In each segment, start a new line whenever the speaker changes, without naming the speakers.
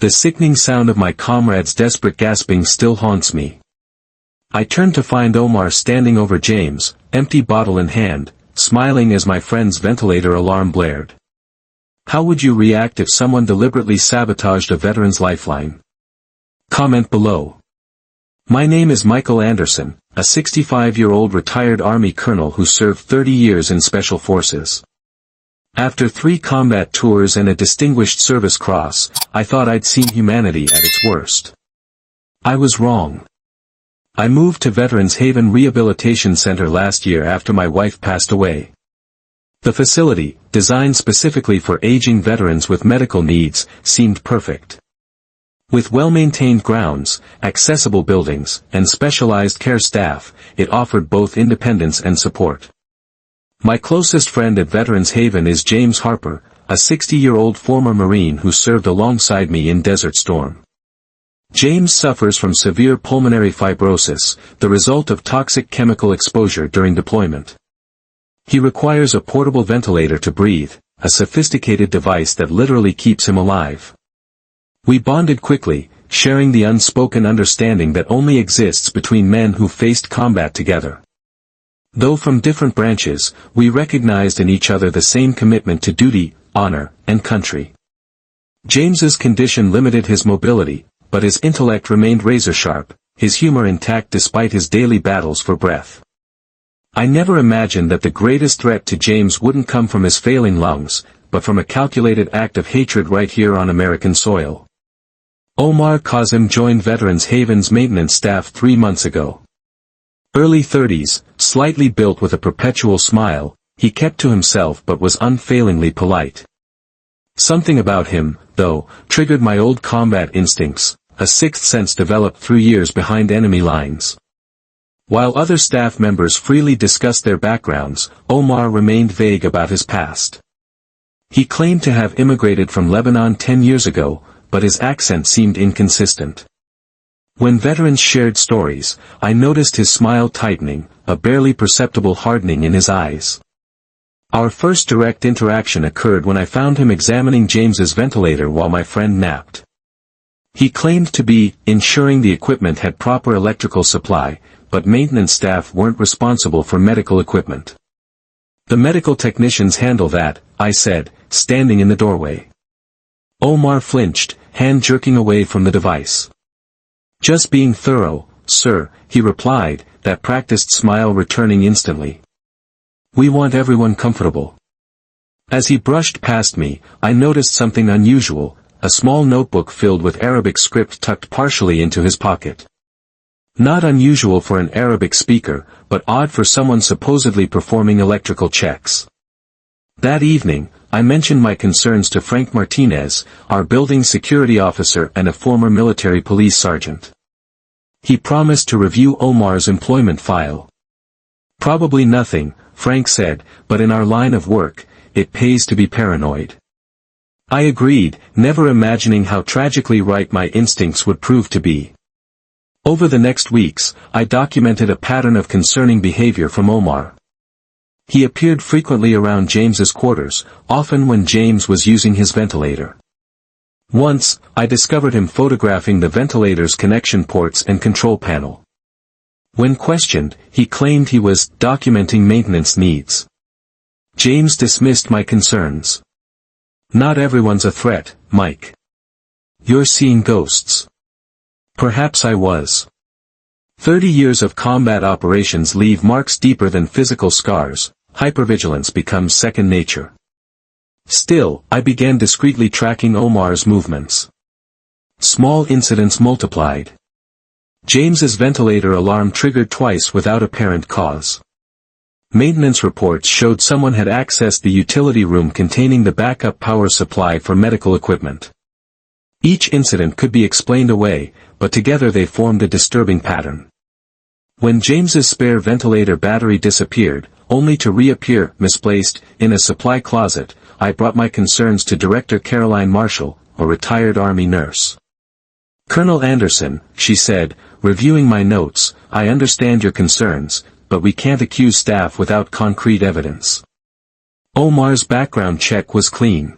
The sickening sound of my comrade's desperate gasping still haunts me. I turned to find Omar standing over James, empty bottle in hand, smiling as my friend's ventilator alarm blared. How would you react if someone deliberately sabotaged a veteran's lifeline? Comment below. My name is Michael Anderson, a 65-year-old retired Army colonel who served 30 years in Special Forces. After 3 combat tours and a Distinguished Service Cross, I thought I'd seen humanity at its worst. I was wrong. I moved to Veterans Haven Rehabilitation Center last year after my wife passed away. The facility, designed specifically for aging veterans with medical needs, seemed perfect. With well-maintained grounds, accessible buildings, and specialized care staff, it offered both independence and support. My closest friend at Veterans Haven is James Harper, a 60-year-old former Marine who served alongside me in Desert Storm. James suffers from severe pulmonary fibrosis, the result of toxic chemical exposure during deployment. He requires a portable ventilator to breathe, a sophisticated device that literally keeps him alive. We bonded quickly, sharing the unspoken understanding that only exists between men who faced combat together. Though from different branches, we recognized in each other the same commitment to duty, honor, and country. James's condition limited his mobility, but his intellect remained razor-sharp, his humor intact despite his daily battles for breath. I never imagined that the greatest threat to James wouldn't come from his failing lungs, but from a calculated act of hatred right here on American soil. Omar Kazim joined Veterans Haven's maintenance staff 3 months ago. Early 30s, slightly built with a perpetual smile, he kept to himself but was unfailingly polite. Something about him, though, triggered my old combat instincts, a sixth sense developed through years behind enemy lines. While other staff members freely discussed their backgrounds, Omar remained vague about his past. He claimed to have immigrated from Lebanon 10 years ago, but his accent seemed inconsistent. When veterans shared stories, I noticed his smile tightening, a barely perceptible hardening in his eyes. Our first direct interaction occurred when I found him examining James's ventilator while my friend napped. He claimed to be ensuring the equipment had proper electrical supply, but maintenance staff weren't responsible for medical equipment. The medical technicians handle that, I said, standing in the doorway. Omar flinched, hand jerking away from the device. Just being thorough, sir, he replied, that practiced smile returning instantly. We want everyone comfortable. As he brushed past me, I noticed something unusual, a small notebook filled with Arabic script tucked partially into his pocket. Not unusual for an Arabic speaker, but odd for someone supposedly performing electrical checks. That evening, I mentioned my concerns to Frank Martinez, our building security officer and a former military police sergeant. He promised to review Omar's employment file. Probably nothing, Frank said, but in our line of work, it pays to be paranoid. I agreed, never imagining how tragically right my instincts would prove to be. Over the next weeks, I documented a pattern of concerning behavior from Omar. He appeared frequently around James's quarters, often when James was using his ventilator. Once, I discovered him photographing the ventilator's connection ports and control panel. When questioned, he claimed he was documenting maintenance needs. James dismissed my concerns. Not everyone's a threat, Mike. You're seeing ghosts. Perhaps I was. 30 years of combat operations leave marks deeper than physical scars, hypervigilance becomes second nature. Still, I began discreetly tracking Omar's movements. Small incidents multiplied. James's ventilator alarm triggered twice without apparent cause. Maintenance reports showed someone had accessed the utility room containing the backup power supply for medical equipment. Each incident could be explained away, but together they formed a disturbing pattern. When James's spare ventilator battery disappeared, only to reappear, misplaced, in a supply closet, I brought my concerns to Director Caroline Marshall, a retired Army nurse. Colonel Anderson, she said, reviewing my notes, I understand your concerns, but we can't accuse staff without concrete evidence. Omar's background check was clean.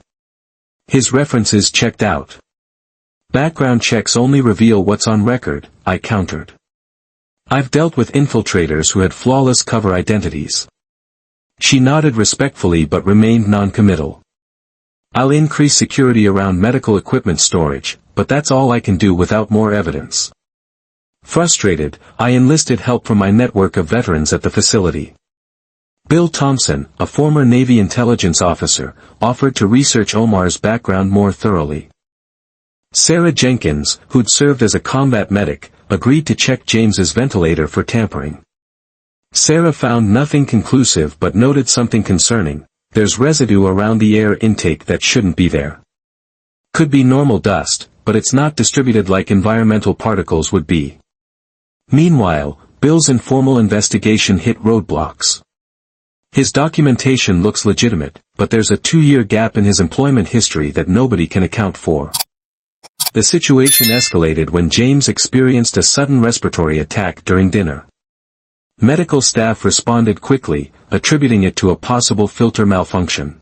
His references checked out. Background checks only reveal what's on record, I countered. I've dealt with infiltrators who had flawless cover identities. She nodded respectfully but remained non-committal. I'll increase security around medical equipment storage, but that's all I can do without more evidence. Frustrated, I enlisted help from my network of veterans at the facility. Bill Thompson, a former Navy intelligence officer, offered to research Omar's background more thoroughly. Sarah Jenkins, who'd served as a combat medic, agreed to check James's ventilator for tampering. Sarah found nothing conclusive but noted something concerning: there's residue around the air intake that shouldn't be there. Could be normal dust, but it's not distributed like environmental particles would be. Meanwhile, Bill's informal investigation hit roadblocks. His documentation looks legitimate, but there's a 2-year gap in his employment history that nobody can account for. The situation escalated when James experienced a sudden respiratory attack during dinner. Medical staff responded quickly, attributing it to a possible filter malfunction.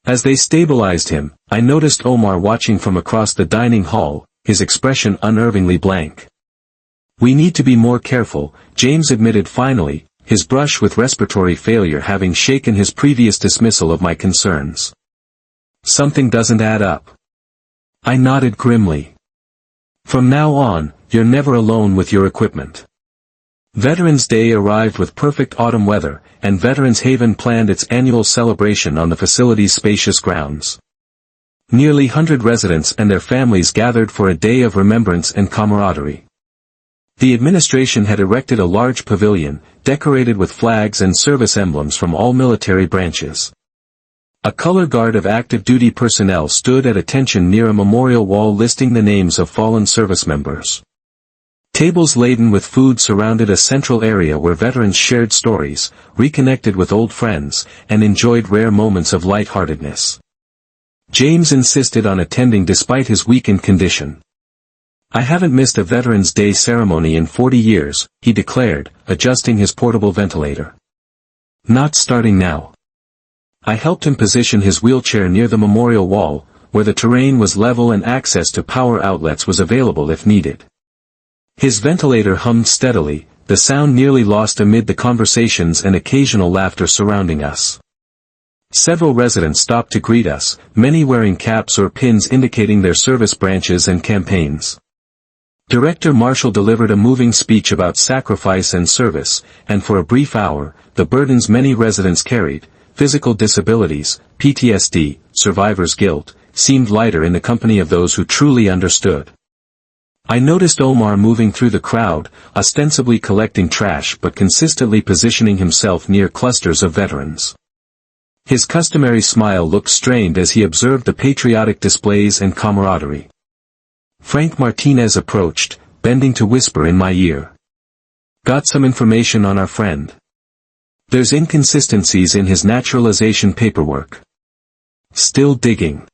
As they stabilized him, I noticed Omar watching from across the dining hall, his expression unnervingly blank. "We need to be more careful," James admitted finally, his brush with respiratory failure having shaken his previous dismissal of my concerns. "Something doesn't add up." I nodded grimly. "From now on, you're never alone with your equipment." Veterans Day arrived with perfect autumn weather, and Veterans Haven planned its annual celebration on the facility's spacious grounds. Nearly 100 residents and their families gathered for a day of remembrance and camaraderie. The administration had erected a large pavilion, decorated with flags and service emblems from all military branches. A color guard of active duty personnel stood at attention near a memorial wall listing the names of fallen service members. Tables laden with food surrounded a central area where veterans shared stories, reconnected with old friends, and enjoyed rare moments of lightheartedness. James insisted on attending despite his weakened condition. "I haven't missed a Veterans Day ceremony in 40 years, he declared, adjusting his portable ventilator. "Not starting now." I helped him position his wheelchair near the memorial wall, where the terrain was level and access to power outlets was available if needed. His ventilator hummed steadily, the sound nearly lost amid the conversations and occasional laughter surrounding us. Several residents stopped to greet us, many wearing caps or pins indicating their service branches and campaigns. Director Marshall delivered a moving speech about sacrifice and service, and for a brief hour, the burdens many residents carried, physical disabilities, PTSD, survivor's guilt, seemed lighter in the company of those who truly understood. I noticed Omar moving through the crowd, ostensibly collecting trash but consistently positioning himself near clusters of veterans. His customary smile looked strained as he observed the patriotic displays and camaraderie. Frank Martinez approached, bending to whisper in my ear. "Got some information on our friend. There's inconsistencies in his naturalization paperwork. Still digging."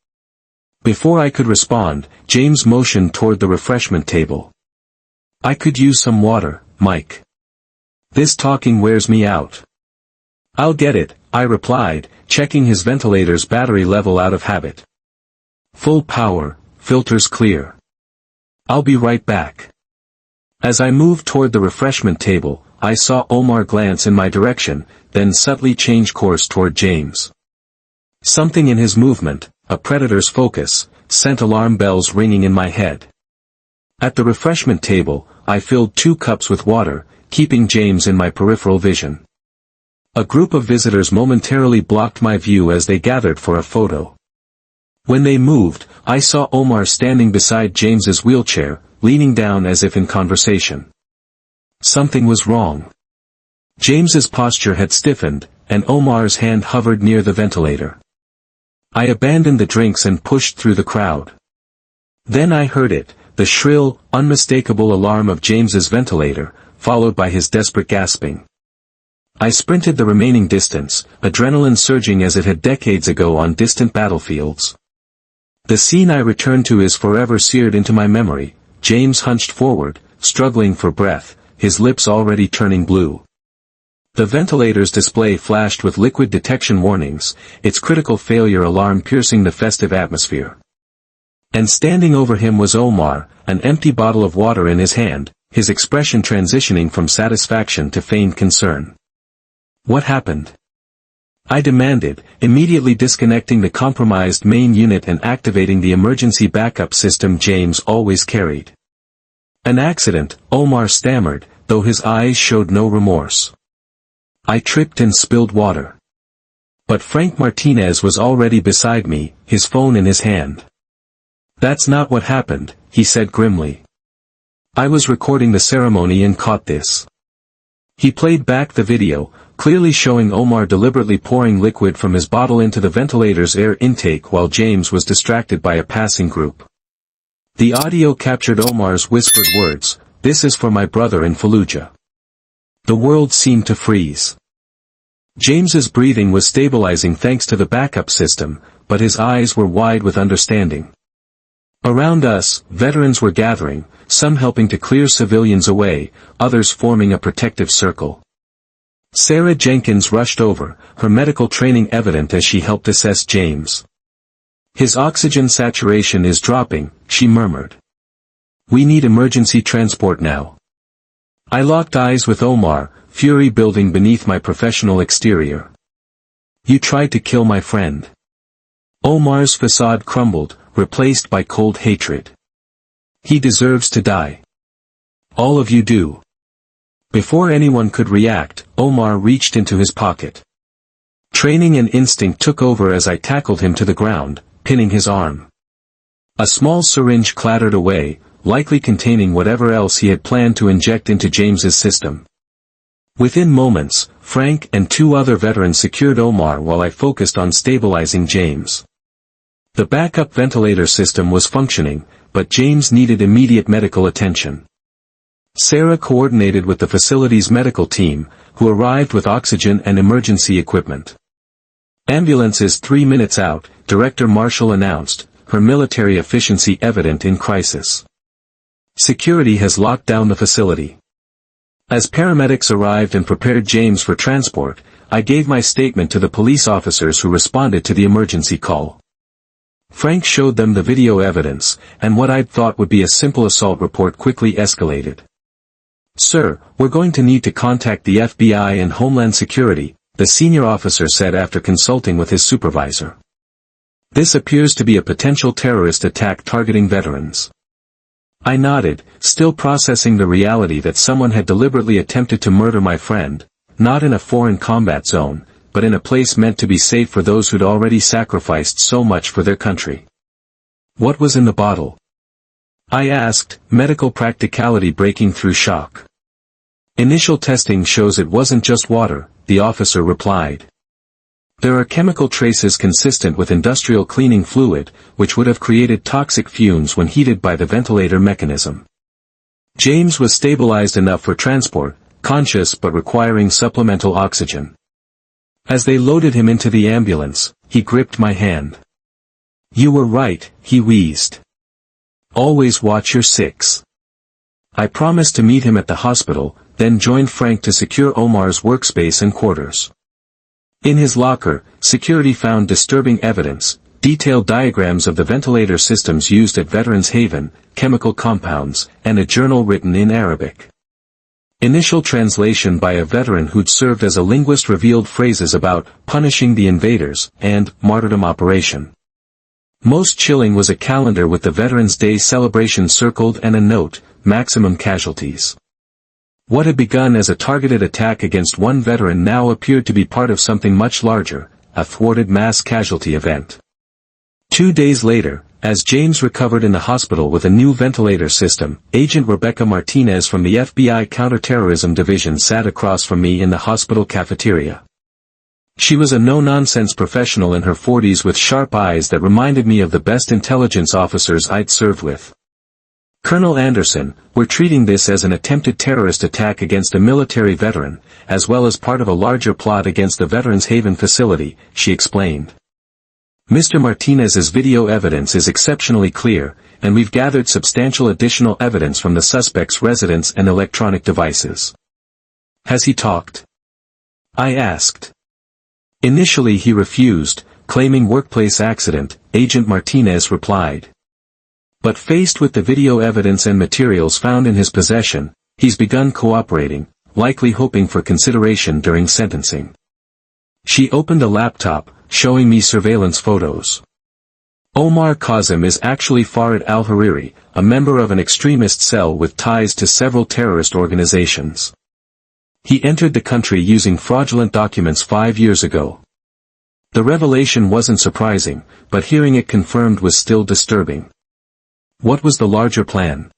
Before I could respond, James motioned toward the refreshment table. "I could use some water, Mike. This talking wears me out." "I'll get it," I replied, checking his ventilator's battery level out of habit. "Full power, filters clear. I'll be right back." As I moved toward the refreshment table, I saw Omar glance in my direction, then subtly change course toward James. Something in his movement, a predator's focus, sent alarm bells ringing in my head. At the refreshment table, I filled 2 cups with water, keeping James in my peripheral vision. A group of visitors momentarily blocked my view as they gathered for a photo. When they moved, I saw Omar standing beside James's wheelchair, leaning down as if in conversation. Something was wrong. James's posture had stiffened, and Omar's hand hovered near the ventilator. I abandoned the drinks and pushed through the crowd. Then I heard it, the shrill, unmistakable alarm of James's ventilator, followed by his desperate gasping. I sprinted the remaining distance, adrenaline surging as it had decades ago on distant battlefields. The scene I returned to is forever seared into my memory. James hunched forward, struggling for breath, his lips already turning blue. The ventilator's display flashed with liquid detection warnings, its critical failure alarm piercing the festive atmosphere. And standing over him was Omar, an empty bottle of water in his hand, his expression transitioning from satisfaction to feigned concern. "What happened?" I demanded, immediately disconnecting the compromised main unit and activating the emergency backup system James always carried. "An accident," Omar stammered, though his eyes showed no remorse. "I tripped and spilled water." But Frank Martinez was already beside me, his phone in his hand. "That's not what happened," he said grimly. "I was recording the ceremony and caught this." He played back the video, clearly showing Omar deliberately pouring liquid from his bottle into the ventilator's air intake while James was distracted by a passing group. The audio captured Omar's whispered words, "This is for my brother in Fallujah." The world seemed to freeze. James's breathing was stabilizing thanks to the backup system, but his eyes were wide with understanding. Around us, veterans were gathering, some helping to clear civilians away, others forming a protective circle. Sarah Jenkins rushed over, her medical training evident as she helped assess James. "His oxygen saturation is dropping," she murmured. "We need emergency transport now." I locked eyes with Omar, fury building beneath my professional exterior. "You tried to kill my friend." Omar's facade crumbled, replaced by cold hatred. "He deserves to die. All of you do." Before anyone could react, Omar reached into his pocket. Training and instinct took over as I tackled him to the ground, pinning his arm. A small syringe clattered away, likely containing whatever else he had planned to inject into James's system. Within moments, Frank and two other veterans secured Omar while I focused on stabilizing James. The backup ventilator system was functioning, but James needed immediate medical attention. Sarah coordinated with the facility's medical team, who arrived with oxygen and emergency equipment. "Ambulance is 3 minutes out," Director Marshall announced, her military efficiency evident in crisis. "Security has locked down the facility." As paramedics arrived and prepared James for transport, I gave my statement to the police officers who responded to the emergency call. Frank showed them the video evidence, and what I'd thought would be a simple assault report quickly escalated. "Sir, we're going to need to contact the FBI and Homeland Security," the senior officer said after consulting with his supervisor. "This appears to be a potential terrorist attack targeting veterans." I nodded, still processing the reality that someone had deliberately attempted to murder my friend, not in a foreign combat zone, but in a place meant to be safe for those who'd already sacrificed so much for their country. "What was in the bottle?" I asked, medical practicality breaking through shock. "Initial testing shows it wasn't just water," the officer replied. "There are chemical traces consistent with industrial cleaning fluid, which would have created toxic fumes when heated by the ventilator mechanism. James was stabilized enough for transport, conscious but requiring supplemental oxygen. As they loaded him into the ambulance, he gripped my hand. "You were right," he wheezed. "Always watch your six." I promised to meet him at the hospital, then joined Frank to secure Omar's workspace and quarters. In his locker, security found disturbing evidence, detailed diagrams of the ventilator systems used at Veterans Haven, chemical compounds, and a journal written in Arabic. Initial translation by a veteran who'd served as a linguist revealed phrases about "punishing the invaders" and "martyrdom operation." Most chilling was a calendar with the Veterans Day celebration circled and a note, "maximum casualties." What had begun as a targeted attack against one veteran now appeared to be part of something much larger, a thwarted mass casualty event. 2 days later, as James recovered in the hospital with a new ventilator system, Agent Rebecca Martinez from the FBI Counterterrorism Division sat across from me in the hospital cafeteria. She was a no-nonsense professional in her 40s with sharp eyes that reminded me of the best intelligence officers I'd served with. "Colonel Anderson, we're treating this as an attempted terrorist attack against a military veteran, as well as part of a larger plot against the Veterans Haven facility," she explained. "Mr. Martinez's video evidence is exceptionally clear, and we've gathered substantial additional evidence from the suspect's residence and electronic devices." "Has he talked?" I asked. "Initially he refused, claiming workplace accident," Agent Martinez replied. But faced with the video evidence and materials found in his possession, he's begun cooperating, likely hoping for consideration during sentencing. She opened a laptop, showing me surveillance photos. Omar Kazim is actually Farid al-Hariri, a member of an extremist cell with ties to several terrorist organizations. He entered the country using fraudulent documents 5 years ago. The revelation wasn't surprising, but hearing it confirmed was still disturbing. What was the larger plan?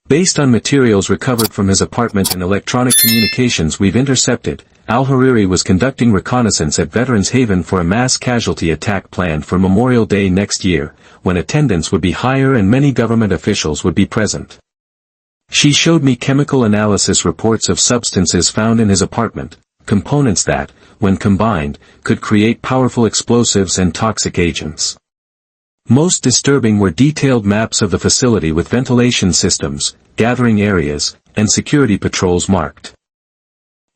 Based on materials recovered from his apartment and electronic communications we've intercepted, al-Hariri was conducting reconnaissance at Veterans Haven for a mass casualty attack planned for Memorial Day next year, when attendance would be higher and many government officials would be present. She showed me chemical analysis reports of substances found in his apartment, components that, when combined, could create powerful explosives and toxic agents. Most disturbing were detailed maps of the facility with ventilation systems, gathering areas, and security patrols marked.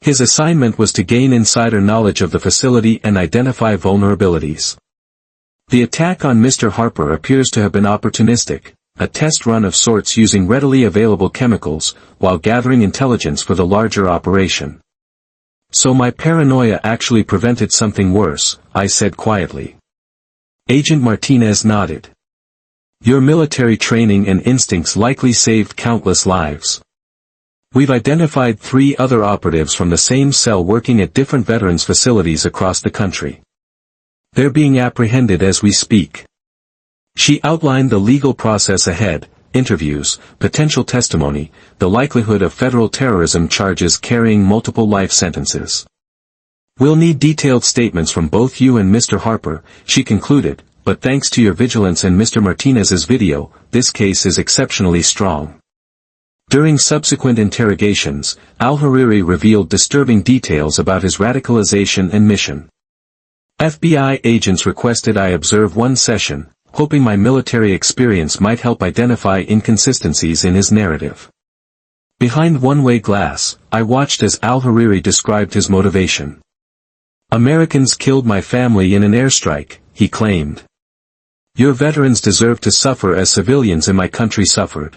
His assignment was to gain insider knowledge of the facility and identify vulnerabilities. The attack on Mr. Harper appears to have been opportunistic, a test run of sorts using readily available chemicals, while gathering intelligence for the larger operation. So my paranoia actually prevented something worse, I said quietly. Agent Martinez nodded. Your military training and instincts likely saved countless lives. We've identified 3 other operatives from the same cell working at different veterans facilities across the country. They're being apprehended as we speak. She outlined the legal process ahead, interviews, potential testimony, the likelihood of federal terrorism charges carrying multiple life sentences. We'll need detailed statements from both you and Mr. Harper, she concluded, but thanks to your vigilance and Mr. Martinez's video, this case is exceptionally strong. During subsequent interrogations, al-Hariri revealed disturbing details about his radicalization and mission. FBI agents requested I observe one session, hoping my military experience might help identify inconsistencies in his narrative. Behind one-way glass, I watched as al-Hariri described his motivation. Americans killed my family in an airstrike, he claimed. Your veterans deserve to suffer as civilians in my country suffered.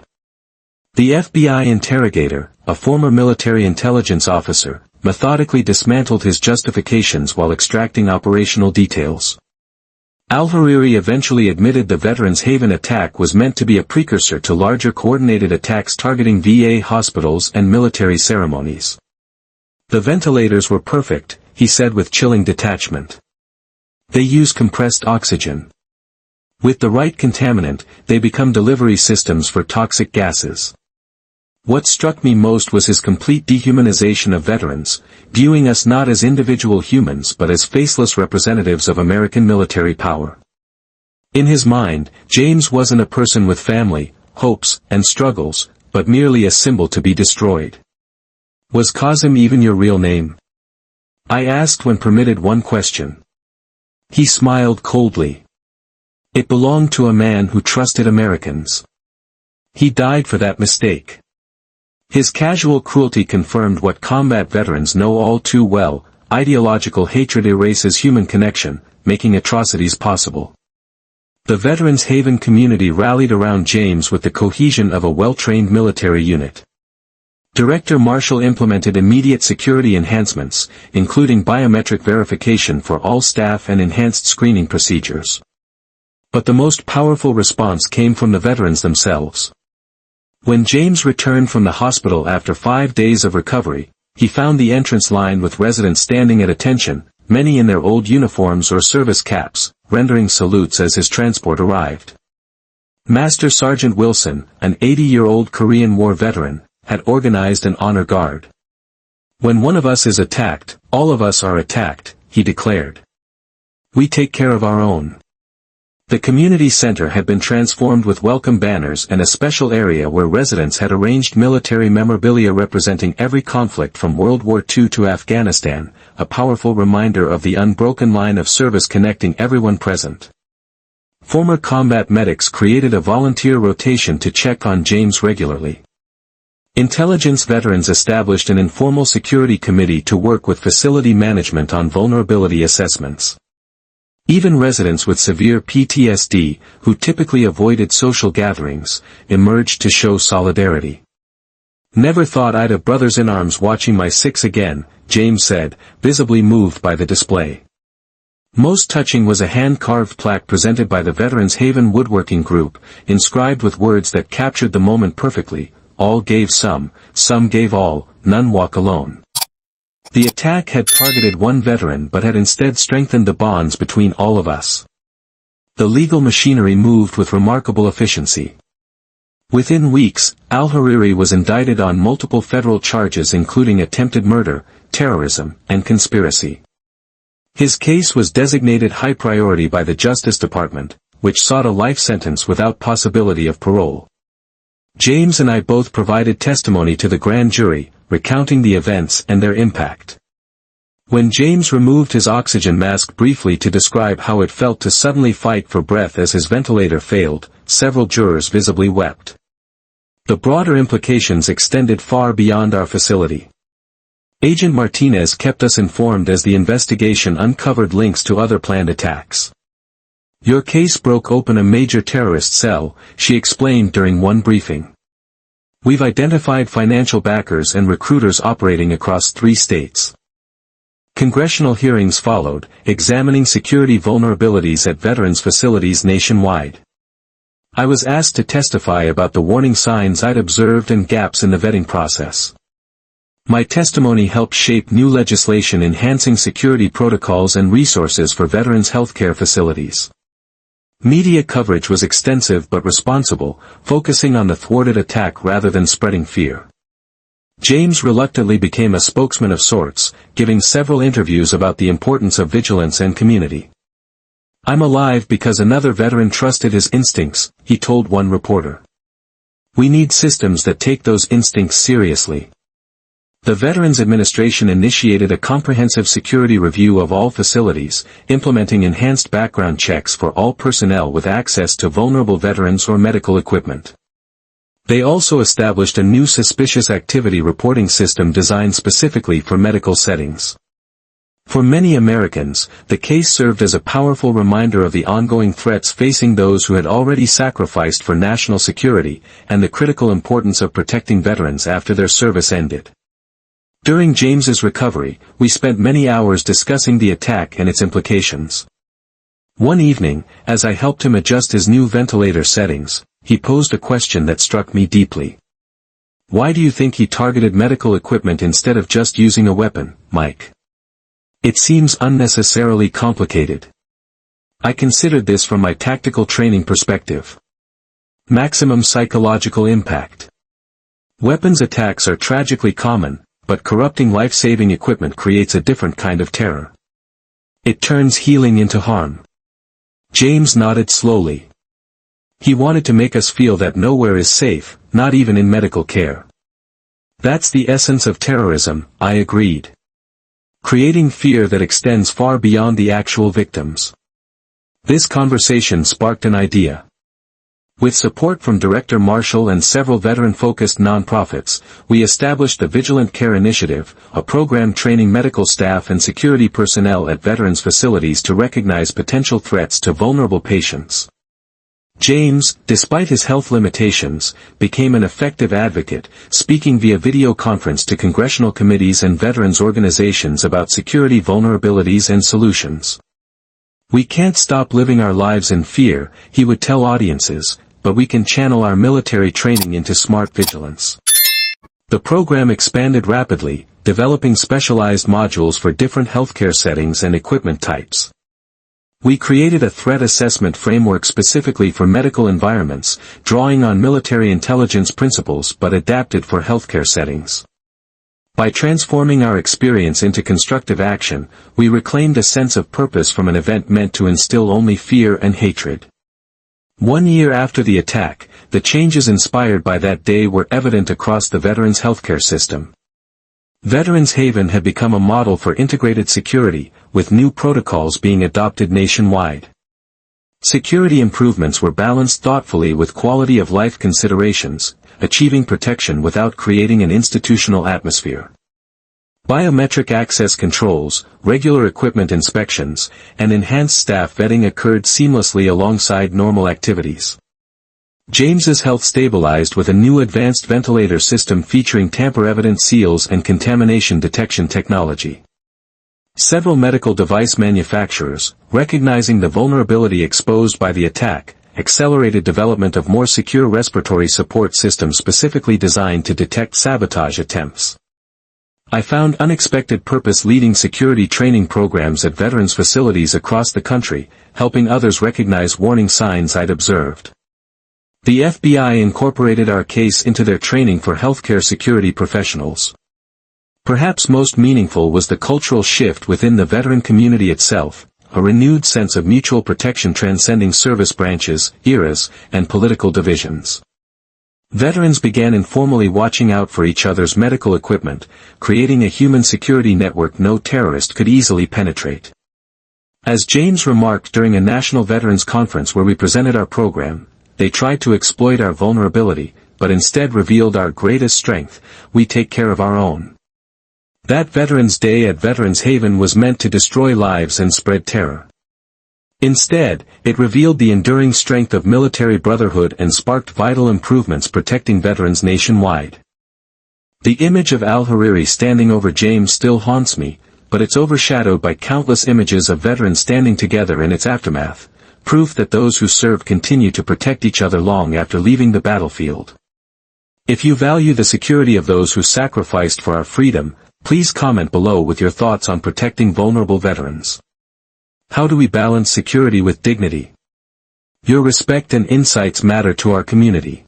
The FBI interrogator, a former military intelligence officer, methodically dismantled his justifications while extracting operational details. Al-Hariri eventually admitted the Veterans Haven attack was meant to be a precursor to larger coordinated attacks targeting VA hospitals and military ceremonies. The ventilators were perfect, he said with chilling detachment. They use compressed oxygen. With the right contaminant, they become delivery systems for toxic gases. What struck me most was his complete dehumanization of veterans, viewing us not as individual humans but as faceless representatives of American military power. In his mind, James wasn't a person with family, hopes, and struggles, but merely a symbol to be destroyed. Was Kazim even your real name? I asked when permitted one question. He smiled coldly. It belonged to a man who trusted Americans. He died for that mistake. His casual cruelty confirmed what combat veterans know all too well: ideological hatred erases human connection, making atrocities possible. The Veterans Haven community rallied around James with the cohesion of a well-trained military unit. Director Marshall implemented immediate security enhancements, including biometric verification for all staff and enhanced screening procedures. But the most powerful response came from the veterans themselves. When James returned from the hospital after 5 days of recovery, he found the entrance lined with residents standing at attention, many in their old uniforms or service caps, rendering salutes as his transport arrived. Master Sergeant Wilson, an 80-year-old Korean War veteran, had organized an honor guard. When one of us is attacked, all of us are attacked, he declared. We take care of our own. The community center had been transformed with welcome banners and a special area where residents had arranged military memorabilia representing every conflict from World War II to Afghanistan, a powerful reminder of the unbroken line of service connecting everyone present. Former combat medics created a volunteer rotation to check on James regularly. Intelligence veterans established an informal security committee to work with facility management on vulnerability assessments. Even residents with severe PTSD, who typically avoided social gatherings, emerged to show solidarity. "Never thought I'd have brothers in arms watching my six again," James said, visibly moved by the display. Most touching was a hand-carved plaque presented by the Veterans Haven Woodworking Group, inscribed with words that captured the moment perfectly: "All gave some gave all, none walk alone." The attack had targeted one veteran but had instead strengthened the bonds between all of us. The legal machinery moved with remarkable efficiency. Within weeks, al-Hariri was indicted on multiple federal charges including attempted murder, terrorism, and conspiracy. His case was designated high priority by the Justice Department, which sought a life sentence without possibility of parole. James and I both provided testimony to the grand jury, recounting the events and their impact. When James removed his oxygen mask briefly to describe how it felt to suddenly fight for breath as his ventilator failed, several jurors visibly wept. The broader implications extended far beyond our facility. Agent Martinez kept us informed as the investigation uncovered links to other planned attacks. "Your case broke open a major terrorist cell," she explained during one briefing. "We've identified financial backers and recruiters operating across 3 states." Congressional hearings followed, examining security vulnerabilities at veterans' facilities nationwide. I was asked to testify about the warning signs I'd observed and gaps in the vetting process. My testimony helped shape new legislation enhancing security protocols and resources for veterans' healthcare facilities. Media coverage was extensive but responsible, focusing on the thwarted attack rather than spreading fear. James reluctantly became a spokesman of sorts, giving several interviews about the importance of vigilance and community. "I'm alive because another veteran trusted his instincts," he told one reporter. "We need systems that take those instincts seriously." The Veterans Administration initiated a comprehensive security review of all facilities, implementing enhanced background checks for all personnel with access to vulnerable veterans or medical equipment. They also established a new suspicious activity reporting system designed specifically for medical settings. For many Americans, the case served as a powerful reminder of the ongoing threats facing those who had already sacrificed for national security, and the critical importance of protecting veterans after their service ended. During James's recovery, we spent many hours discussing the attack and its implications. One evening, as I helped him adjust his new ventilator settings, he posed a question that struck me deeply. "Why do you think he targeted medical equipment instead of just using a weapon, Mike? It seems unnecessarily complicated." I considered this from my tactical training perspective. Maximum psychological impact. Weapons attacks are tragically common, but corrupting life-saving equipment creates a different kind of terror. It turns healing into harm. James nodded slowly. He wanted to make us feel that nowhere is safe, not even in medical care. "That's the essence of terrorism," I agreed. Creating fear that extends far beyond the actual victims. This conversation sparked an idea. With support from Director Marshall and several veteran-focused nonprofits, we established the Vigilant Care Initiative, a program training medical staff and security personnel at veterans' facilities to recognize potential threats to vulnerable patients. James, despite his health limitations, became an effective advocate, speaking via video conference to congressional committees and veterans organizations about security vulnerabilities and solutions. "We can't stop living our lives in fear," he would tell audiences, "but we can channel our military training into smart vigilance." The program expanded rapidly, developing specialized modules for different healthcare settings and equipment types. We created a threat assessment framework specifically for medical environments, drawing on military intelligence principles but adapted for healthcare settings. By transforming our experience into constructive action, we reclaimed a sense of purpose from an event meant to instill only fear and hatred. 1 year after the attack, the changes inspired by that day were evident across the veterans' healthcare system. Veterans Haven had become a model for integrated security, with new protocols being adopted nationwide. Security improvements were balanced thoughtfully with quality of life considerations, achieving protection without creating an institutional atmosphere. Biometric access controls, regular equipment inspections, and enhanced staff vetting occurred seamlessly alongside normal activities. James's health stabilized with a new advanced ventilator system featuring tamper-evident seals and contamination detection technology. Several medical device manufacturers, recognizing the vulnerability exposed by the attack, accelerated development of more secure respiratory support systems specifically designed to detect sabotage attempts. I found unexpected purpose-leading security training programs at veterans facilities across the country, helping others recognize warning signs I'd observed. The FBI incorporated our case into their training for healthcare security professionals. Perhaps most meaningful was the cultural shift within the veteran community itself, a renewed sense of mutual protection transcending service branches, eras, and political divisions. Veterans began informally watching out for each other's medical equipment, creating a human security network no terrorist could easily penetrate. As James remarked during a national veterans conference where we presented our program, they tried to exploit our vulnerability, but instead revealed our greatest strength: we take care of our own. That Veterans Day at Veterans Haven was meant to destroy lives and spread terror. Instead, it revealed the enduring strength of military brotherhood and sparked vital improvements protecting veterans nationwide. The image of al-Hariri standing over James still haunts me, but it's overshadowed by countless images of veterans standing together in its aftermath, proof that those who serve continue to protect each other long after leaving the battlefield. If you value the security of those who sacrificed for our freedom, please comment below with your thoughts on protecting vulnerable veterans. How do we balance security with dignity? Your respect and insights matter to our community.